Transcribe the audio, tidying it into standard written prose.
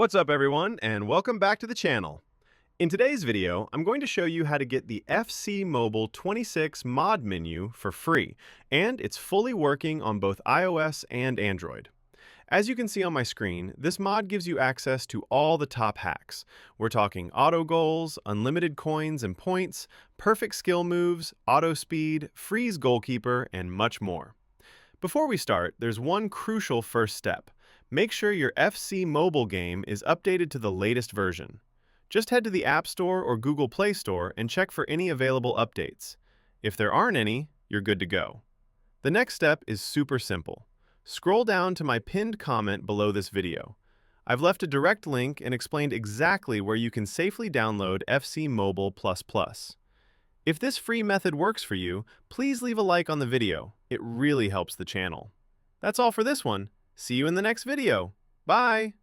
What's up everyone, and welcome back to the channel. In today's video, I'm going to show you how to get the FC Mobile 26 mod menu for free, and it's fully working on both iOS and Android. As you can see on my screen, this mod gives you access to all the top hacks. We're talking auto goals, unlimited coins and points, perfect skill moves, auto speed, freeze goalkeeper, and much more. Before we start, there's one crucial first step. Make sure your FC mobile game is updated to the latest version. Just head to the App Store or Google Play Store and check for any available updates. If there aren't any, you're good to go. The next step is super simple. Scroll down to my pinned comment below this video. I've left a direct link and explained exactly where you can safely download FC Mobile++. If this free method works for you, please leave a like on the video. It really helps the channel. That's all for this one. See you in the next video. Bye!